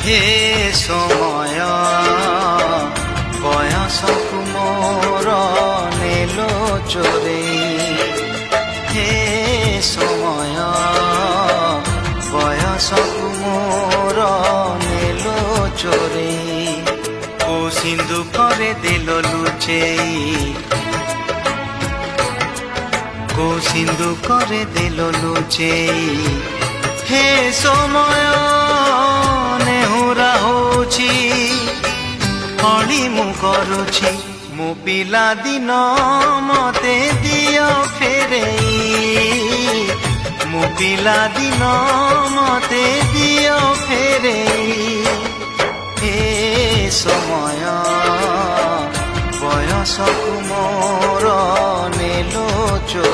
হে সময় বয়সকু মোর নেলো চোরেই। হে সময় বয়সকু মোর নেলো চোরেই। কো সিন্ধুকরে দেল লুচেই, কো সিন্ধুকরে দেল লুচেই। হে সময় ନେହୁରା ହଉଛି ଅଳି ମୁଁ କରୁଛି। ମୋ ପିଲା ଦିନ ମତେ ଦିଅ ଫେରେଇ, ମୋ ପିଲା ଦିନ ମତେ ଦିଅ ଫେରେଇ। ଏ ସମୟ ବୟସକୁ ମୋର ନେଲୋ ଚୋରେଇ।